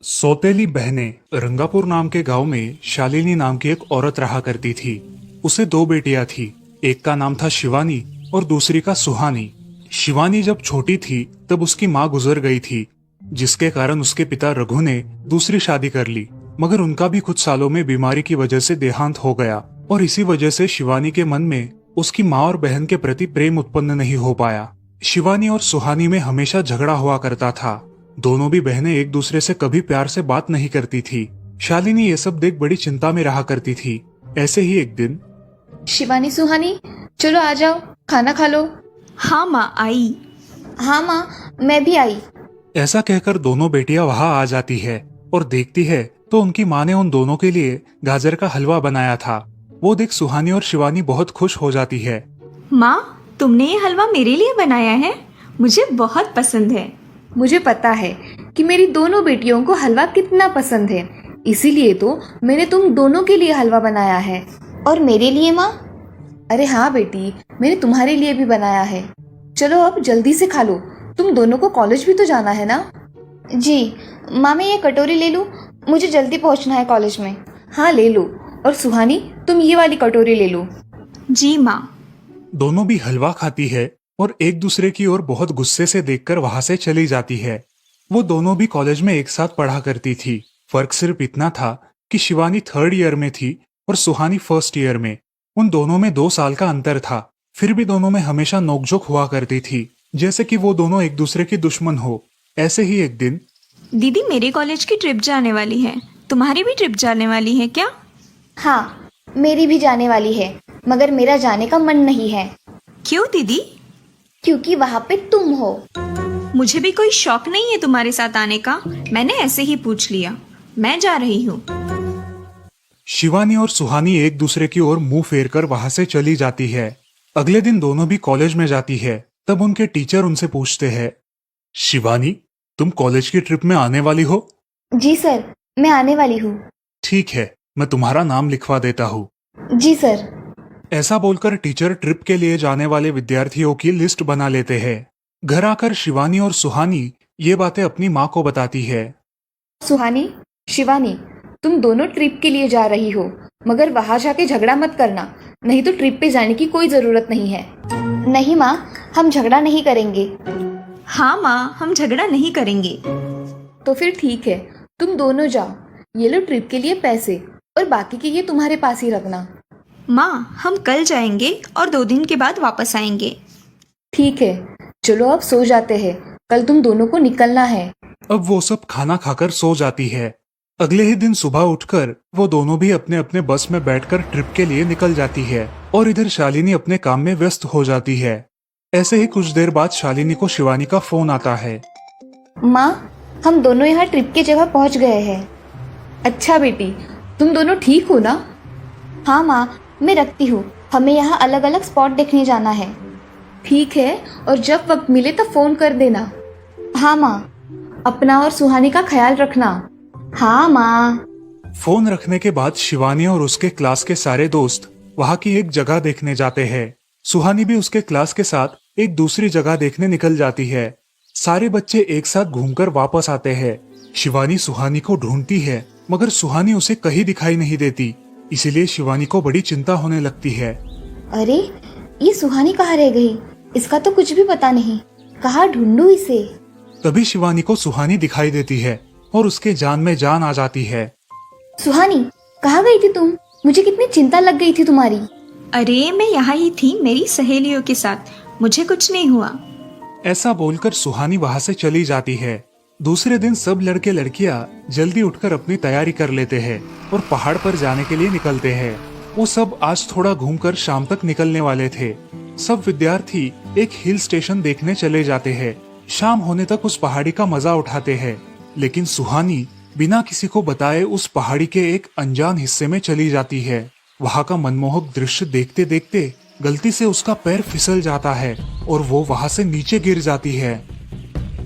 सौतेली बहनें। रंगापुर नाम के गांव में शालिनी नाम की एक औरत रहा करती थी। उसे दो बेटियां थी। एक का नाम था शिवानी और दूसरी का सुहानी। शिवानी जब छोटी थी तब उसकी माँ गुजर गई थी, जिसके कारण उसके पिता रघु ने दूसरी शादी कर ली। मगर उनका भी कुछ सालों में बीमारी की वजह से देहांत हो गया और इसी वजह से शिवानी के मन में उसकी माँ और बहन के प्रति प्रेम उत्पन्न नहीं हो पाया। शिवानी और सुहानी में हमेशा झगड़ा हुआ करता था। दोनों भी बहनें एक दूसरे से कभी प्यार से बात नहीं करती थी। शालिनी ये सब देख बड़ी चिंता में रहा करती थी। ऐसे ही एक दिन, शिवानी सुहानी, चलो आ जाओ, खाना खा लो। हाँ माँ, आई। हाँ माँ, मैं भी आई। ऐसा कहकर दोनों बेटियां वहां आ जाती है और देखती है तो उनकी माँ ने उन दोनों के लिए गाजर का हलवा बनाया था। वो देख सुहानी और शिवानी बहुत खुश हो जाती है। माँ, तुमने ये हलवा मेरे लिए बनाया है? मुझे बहुत पसंद है। मुझे पता है कि मेरी दोनों बेटियों को हलवा कितना पसंद है, इसीलिए तो मैंने तुम दोनों के लिए हलवा बनाया है। और मेरे लिए माँ? अरे हाँ बेटी, मैंने तुम्हारे लिए भी बनाया है। चलो अब जल्दी से खा लो, तुम दोनों को कॉलेज भी तो जाना है ना। जी माँ, मैं ये कटोरी ले लूँ? मुझे जल्दी पहुँचना है कॉलेज में। हाँ ले लो। और सुहानी, तुम ये वाली कटोरी ले लो। जी माँ। दोनों भी हलवा खाती है और एक दूसरे की ओर बहुत गुस्से से देखकर वहां से चली जाती है। वो दोनों भी कॉलेज में एक साथ पढ़ा करती थी। फर्क सिर्फ इतना था कि शिवानी 3rd ईयर में थी और सुहानी 1st ईयर में। उन दोनों में 2 साल का अंतर था। फिर भी दोनों में हमेशा नोकझोंक हुआ करती थी, जैसे कि वो दोनों एक दूसरे की दुश्मन हो। ऐसे ही एक दिन, दीदी, मेरे कॉलेज की ट्रिप जाने वाली है। तुम्हारी भी ट्रिप जाने वाली है क्या? हाँ, मेरी भी जाने वाली है, मगर मेरा जाने का मन नहीं है। क्यों दीदी? क्योंकि वहाँ पे तुम हो। मुझे भी कोई शौक नहीं है तुम्हारे साथ आने का। मैंने ऐसे ही पूछ लिया। मैं जा रही हूँ। शिवानी और सुहानी एक दूसरे की ओर मुंह फेर कर वहां से चली जाती है। अगले दिन दोनों भी कॉलेज में जाती है। तब उनके टीचर उनसे पूछते हैं, शिवानी, तुम कॉलेज की ट्रिप में आने वाली हो? जी सर, मैं आने वाली हूँ। ठीक है, मैं तुम्हारा नाम लिखवा देता हूँ। जी सर। ऐसा बोलकर टीचर ट्रिप के लिए जाने वाले विद्यार्थियों की लिस्ट बना लेते हैं। घर आकर शिवानी और सुहानी ये बातें अपनी माँ को बताती है। सुहानी, शिवानी, तुम दोनों ट्रिप के लिए जा रही हो, मगर वहां जाके झगड़ा मत करना, नहीं तो ट्रिप पे जाने की कोई जरूरत नहीं है। नहीं माँ, हम झगड़ा नहीं करेंगे। हाँ माँ, हम झगड़ा नहीं करेंगे। तो फिर ठीक है, तुम दोनों जाओ। ये लो ट्रिप के लिए पैसे, और बाकी के ये तुम्हारे पास ही रखना। माँ, हम कल जाएंगे और 2 दिन के बाद वापस आएंगे। ठीक है, चलो अब सो जाते हैं, कल तुम दोनों को निकलना है। अब वो सब खाना खाकर सो जाती है। अगले ही दिन सुबह उठकर वो दोनों भी अपने अपने बस में बैठकर ट्रिप के लिए निकल जाती है और इधर शालिनी अपने काम में व्यस्त हो जाती है। ऐसे ही कुछ देर बाद शालिनी को शिवानी का फोन आता है। माँ, हम दोनों यहाँ ट्रिप की जगह पहुँच गए हैं। अच्छा बेटी, तुम दोनों ठीक हो ना? हाँ माँ, मैं रखती हूँ, हमें यहाँ अलग अलग स्पॉट देखने जाना है। ठीक है, और जब वक्त मिले तो फोन कर देना। हाँ माँ, अपना और सुहानी का ख्याल रखना। हाँ माँ। फोन रखने के बाद शिवानी और उसके क्लास के सारे दोस्त वहाँ की एक जगह देखने जाते हैं। सुहानी भी उसके क्लास के साथ एक दूसरी जगह देखने निकल जाती है। सारे बच्चे एक साथ घूमकर वापस आते हैं। शिवानी सुहानी को ढूंढती है, मगर सुहानी उसे कहीं दिखाई नहीं देती। इसीलिए शिवानी को बड़ी चिंता होने लगती है। अरे, ये सुहानी कहाँ रह गई? इसका तो कुछ भी पता नहीं, कहाँ ढूंढूं इसे? तभी शिवानी को सुहानी दिखाई देती है और उसके जान में जान आ जाती है। सुहानी, कहाँ गई थी तुम? मुझे कितनी चिंता लग गई थी तुम्हारी। अरे, मैं यहाँ ही थी मेरी सहेलियों के साथ, मुझे कुछ नहीं हुआ। ऐसा बोलकर सुहानी वहाँ से चली जाती है। दूसरे दिन सब लड़के लड़कियाँ जल्दी उठकर अपनी तैयारी कर लेते हैं और पहाड़ पर जाने के लिए निकलते हैं। वो सब आज थोड़ा घूमकर शाम तक निकलने वाले थे। सब विद्यार्थी एक हिल स्टेशन देखने चले जाते हैं। शाम होने तक उस पहाड़ी का मजा उठाते हैं, लेकिन सुहानी बिना किसी को बताए उस पहाड़ी के एक अनजान हिस्से में चली जाती है। वहाँ का मनमोहक दृश्य देखते देखते गलती से उसका पैर फिसल जाता है और वो वहाँ से नीचे गिर जाती है।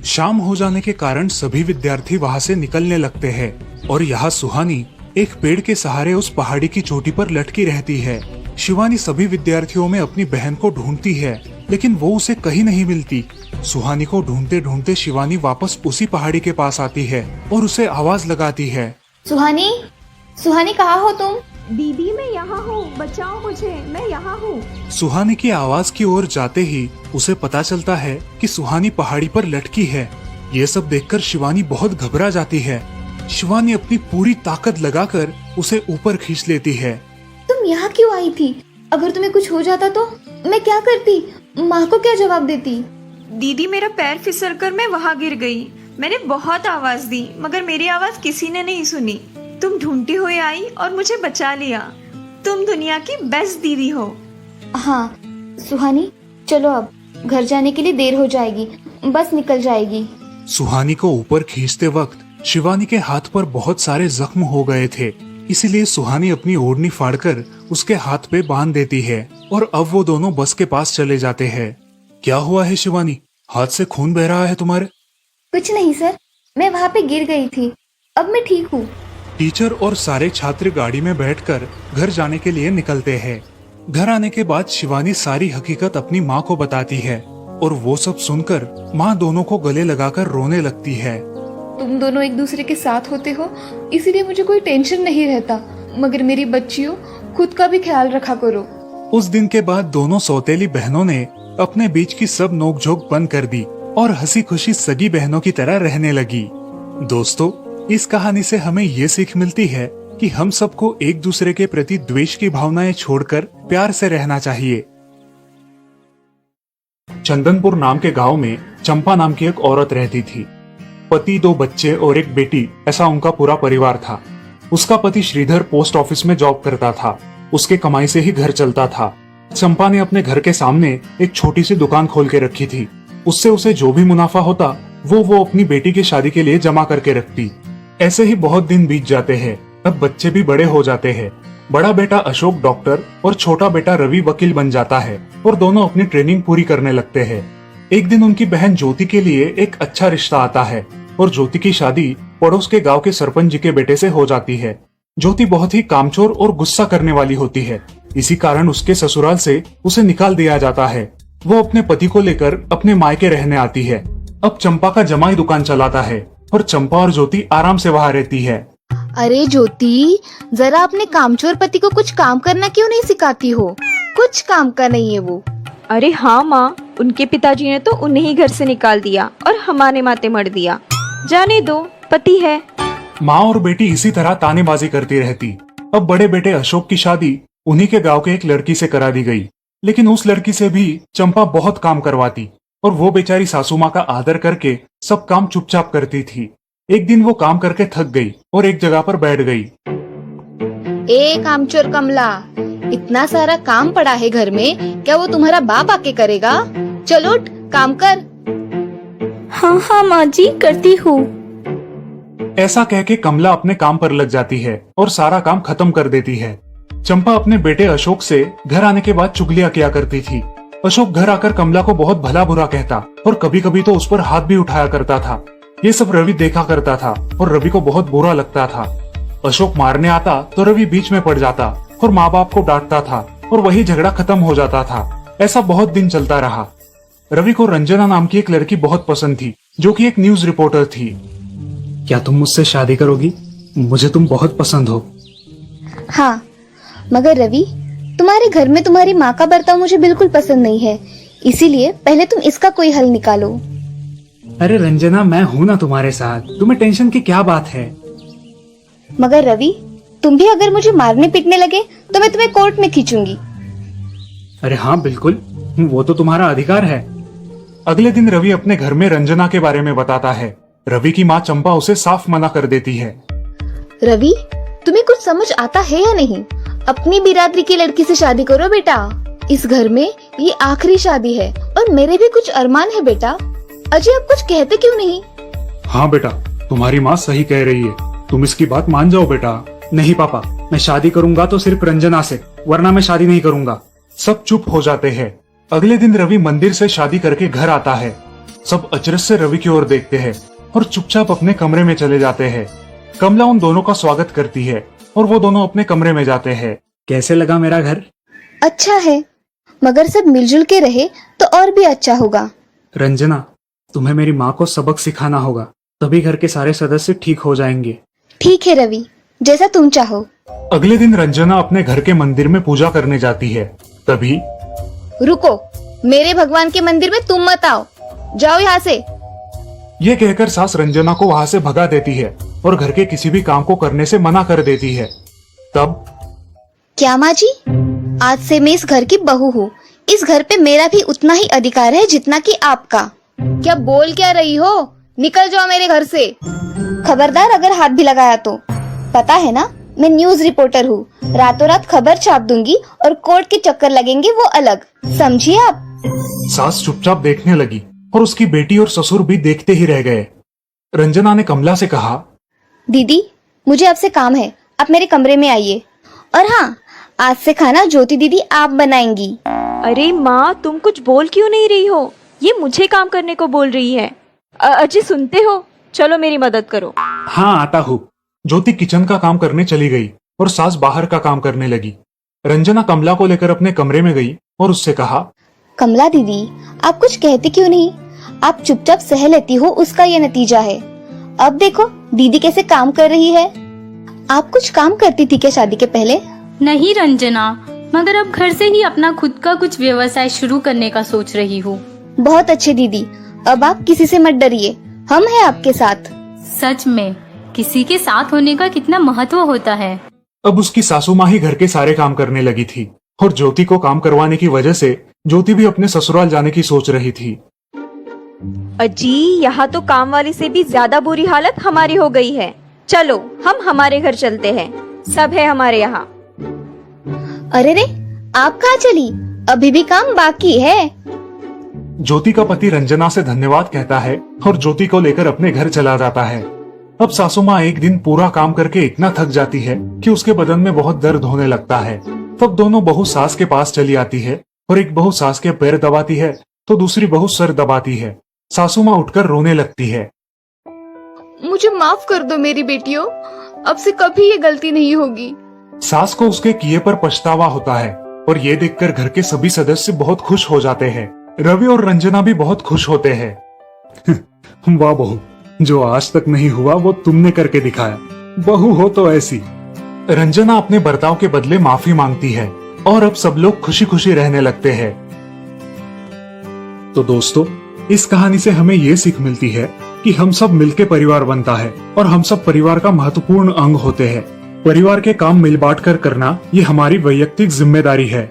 शाम हो जाने के कारण सभी विद्यार्थी वहाँ से निकलने लगते हैं और यहाँ सुहानी एक पेड़ के सहारे उस पहाड़ी की चोटी पर लटकी रहती है। शिवानी सभी विद्यार्थियों में अपनी बहन को ढूंढती है, लेकिन वो उसे कहीं नहीं मिलती। सुहानी को ढूंढते ढूंढते शिवानी वापस उसी पहाड़ी के पास आती है और उसे आवाज लगाती है। सुहानी, सुहानी कहाँ हो तुम? दीदी मैं यहाँ हूँ, बचाओ मुझे, मैं यहाँ हूँ। सुहानी की आवाज की ओर जाते ही उसे पता चलता है कि सुहानी पहाड़ी पर लटकी है। ये सब देखकर शिवानी बहुत घबरा जाती है। शिवानी अपनी पूरी ताकत लगाकर उसे ऊपर खींच लेती है। तुम यहाँ क्यों आई थी? अगर तुम्हें कुछ हो जाता तो मैं क्या करती? माँ को क्या जवाब देती? दीदी मेरा पैर फिसल कर मैं वहाँ गिर गई। मैंने बहुत आवाज दी मगर मेरी आवाज किसी ने नहीं सुनी। तुम ढूंढती हुई आई और मुझे बचा लिया। तुम दुनिया की बेस्ट दीदी हो। हाँ सुहानी, चलो अब घर जाने के लिए देर हो जाएगी, बस निकल जाएगी। सुहानी को ऊपर खींचते वक्त शिवानी के हाथ पर बहुत सारे जख्म हो गए थे, इसीलिए सुहानी अपनी ओढ़नी फाड़कर उसके हाथ पे बांध देती है और अब वो दोनों बस के पास चले जाते हैं। क्या हुआ है शिवानी, हाथ से खून बह रहा है तुम्हारे? कुछ नहीं सर, मैं वहाँ पे गिर गई थी, अब मैं ठीक हूँ। टीचर और सारे छात्र गाड़ी में बैठकर घर जाने के लिए निकलते हैं। घर आने के बाद शिवानी सारी हकीकत अपनी माँ को बताती है और वो सब सुनकर माँ दोनों को गले लगाकर रोने लगती है। तुम दोनों एक दूसरे के साथ होते हो, इसीलिए मुझे कोई टेंशन नहीं रहता, मगर मेरी बच्चियों खुद का भी ख्याल रखा करो। उस दिन के बाद दोनों सौतेली बहनों ने अपने बीच की सब नोकझोंक बंद कर दी और हंसी खुशी सगी बहनों की तरह रहने लगी। दोस्तों, इस कहानी से हमें ये सीख मिलती है कि हम सबको एक दूसरे के प्रति द्वेष की भावनाएं छोड़कर प्यार से रहना चाहिए। चंदनपुर नाम के गांव में चंपा नाम की एक औरत रहती थी। पति, 2 बच्चे और एक बेटी, ऐसा उनका पूरा परिवार था। उसका पति श्रीधर पोस्ट ऑफिस में जॉब करता था। उसके कमाई से ही घर चलता था। चंपा ने अपने घर के सामने एक छोटी सी दुकान खोल के रखी थी। उससे उसे जो भी मुनाफा होता वो अपनी बेटी की शादी के लिए जमा करके रखती। ऐसे ही बहुत दिन बीत जाते हैं। अब बच्चे भी बड़े हो जाते हैं। बड़ा बेटा अशोक डॉक्टर और छोटा बेटा रवि वकील बन जाता है और दोनों अपनी ट्रेनिंग पूरी करने लगते हैं। एक दिन उनकी बहन ज्योति के लिए एक अच्छा रिश्ता आता है और ज्योति की शादी पड़ोस के गांव के सरपंच जी के बेटे से हो जाती है। ज्योति बहुत ही कामचोर और गुस्सा करने वाली होती है। इसी कारण उसके ससुराल से उसे निकाल दिया जाता है। वो अपने पति को लेकर अपने मायके रहने आती है। अब चंपा का जमाई दुकान चलाता है और चंपा और ज्योति आराम से वहाँ रहती है। अरे ज्योति, जरा अपने कामचोर पति को कुछ काम करना क्यों नहीं सिखाती हो? कुछ काम का नहीं है वो। अरे हाँ माँ, उनके पिताजी ने तो उन्हें ही घर से निकाल दिया और हमारे माथे मर दिया। जाने दो, पति है। माँ और बेटी इसी तरह तानेबाजी करती रहती। अब बड़े बेटे अशोक की शादी उन्हीं के गांव के एक लड़की से करा दी गई, लेकिन उस लड़की से भी चंपा बहुत काम करवाती और वो बेचारी सासू माँ का आदर करके सब काम चुपचाप करती थी। एक दिन वो काम करके थक गई और एक जगह पर बैठ गई। ए कामचोर कमला, इतना सारा काम पड़ा है घर में, क्या वो तुम्हारा बाप आके करेगा? चलो उठ, काम कर। हाँ हाँ माँ जी, करती हूँ। ऐसा कह के कमला अपने काम पर लग जाती है और सारा काम खत्म कर देती है। चंपा अपने बेटे अशोक से घर आने के बाद चुगलियां किया करती थी। अशोक घर आकर कमला को बहुत भला बुरा कहता और कभी कभी तो उस पर हाथ भी उठाया करता था। ये सब रवि देखा करता था और रवि को बहुत बुरा लगता था। अशोक मारने आता तो रवि बीच में पड़ जाता और माँ बाप को डांटता था और वही झगड़ा खत्म हो जाता था। ऐसा बहुत दिन चलता रहा। रवि को रंजना नाम की एक लड़की बहुत पसंद थी, जो कि एक न्यूज रिपोर्टर थी। क्या तुम मुझसे शादी करोगी? मुझे तुम बहुत पसंद हो। हाँ, मगर रवि, तुम्हारे घर में तुम्हारी माँ का बर्ताव मुझे बिल्कुल पसंद नहीं है, इसीलिए पहले तुम इसका कोई हल निकालो। अरे रंजना, मैं हूँ ना तुम्हारे साथ, तुम्हें टेंशन की क्या बात है? मगर रवि, तुम भी अगर मुझे मारने पीटने लगे तो मैं तुम्हें कोर्ट में खींचूंगी। अरे हाँ बिल्कुल, वो तो तुम्हारा अधिकार है। अगले दिन रवि अपने घर में रंजना के बारे में बताता है। रवि की माँ चंपा उसे साफ मना कर देती है। रवि, तुम्हें कुछ समझ आता है या नहीं? अपनी बिरादरी की लड़की से शादी करो बेटा। इस घर में ये आखिरी शादी है और मेरे भी कुछ अरमान है बेटा। अजय, आप कुछ कहते क्यों नहीं? हाँ बेटा, तुम्हारी माँ सही कह रही है, तुम इसकी बात मान जाओ बेटा। नहीं पापा, मैं शादी करूंगा तो सिर्फ रंजना से, वरना मैं शादी नहीं करूंगा। सब चुप हो जाते हैं। अगले दिन रवि मंदिर से शादी करके घर आता है। सब अचरज से रवि की ओर देखते हैं और चुपचाप अपने कमरे में चले जाते हैं। कमला उन दोनों का स्वागत करती है और वो दोनों अपने कमरे में जाते हैं। कैसे लगा मेरा घर? अच्छा है, मगर सब मिलजुल के रहे तो और भी अच्छा होगा। रंजना, तुम्हें मेरी माँ को सबक सिखाना होगा, तभी घर के सारे सदस्य ठीक हो जाएंगे। ठीक है रवि, जैसा तुम चाहो। अगले दिन रंजना अपने घर के मंदिर में पूजा करने जाती है। तभी रुको, मेरे भगवान के मंदिर में तुम मत आओ, जाओ यहाँ से। ये कहकर सास रंजना को वहाँ से भगा देती है और घर के किसी भी काम को करने से मना कर देती है। तब क्या माँ जी, आज से मैं इस घर की बहू हूँ। इस घर पे मेरा भी उतना ही अधिकार है जितना कि आपका। क्या बोल क्या रही हो? निकल जाओ मेरे घर से। खबरदार अगर हाथ भी लगाया तो। पता है ना, मैं न्यूज रिपोर्टर हूँ। रातों रात खबर छाप दूंगी और कोर्ट के चक्कर लगेंगे वो अलग, समझिए आप। सास चुपचाप देखने लगी और उसकी बेटी और ससुर भी देखते ही रह गए। रंजना ने कमला से कहा, दीदी, मुझे आपसे काम है, आप मेरे कमरे में आइए। और हाँ, आज से खाना ज्योति दीदी आप बनाएंगी। अरे माँ, तुम कुछ बोल क्यों नहीं रही हो? ये मुझे काम करने को बोल रही है। अजी सुनते हो? चलो मेरी मदद करो। हाँ आता हूँ। ज्योति किचन का काम करने चली गई और सास बाहर का काम करने लगी। रंजना कमला को लेकर अपने कमरे में गई और उससे कहा, कमला दीदी, आप कुछ कहती क्यों नहीं? आप चुपचाप सह लेती हो, उसका ये नतीजा है। अब देखो दीदी कैसे काम कर रही है। आप कुछ काम करती थी क्या शादी के पहले? नहीं रंजना, मगर अब घर से ही अपना खुद का कुछ व्यवसाय शुरू करने का सोच रही हूँ। बहुत अच्छे दीदी, अब आप किसी से मत डरिए, हम हैं आपके साथ। सच में किसी के साथ होने का कितना महत्व होता है। अब उसकी सासू माँ ही घर के सारे काम करने लगी थी और ज्योति को काम करवाने की वजह से ज्योति भी अपने ससुराल जाने की सोच रही थी। अजी, यहाँ तो काम वाली से भी ज्यादा बुरी हालत हमारी हो गई है। चलो हम हमारे घर चलते हैं, सब है हमारे यहाँ। अरे रे, आप कहाँ चली? अभी भी काम बाकी है। ज्योति का पति रंजना से धन्यवाद कहता है और ज्योति को लेकर अपने घर चला जाता है। अब सासू माँ एक दिन पूरा काम करके इतना थक जाती है कि उसके बदन में बहुत दर्द होने लगता है। तब दोनों बहू सास के पास चली आती है और एक बहू सास के पैर दबाती है तो दूसरी बहू सर दबाती है। सासू माँ उठकर रोने लगती है। मुझे माफ कर दो मेरी बेटियों, अब से कभी ये गलती नहीं होगी। सास को उसके किए पर पछतावा होता है और ये देखकर घर के सभी सदस्य बहुत खुश हो जाते हैं। रवि और रंजना भी बहुत खुश होते हैं। वाह बहू, जो आज तक नहीं हुआ वो तुमने करके दिखाया। बहू हो तो ऐसी। रंजना अपने बर्ताव के बदले माफी मांगती है और अब सब लोग खुशी खुशी रहने लगते हैं। तो दोस्तों, इस कहानी से हमें ये सीख मिलती है कि हम सब मिलके परिवार बनता है और हम सब परिवार का महत्वपूर्ण अंग होते हैं। परिवार के काम मिल बांट कर करना ये हमारी वैयक्तिक जिम्मेदारी है।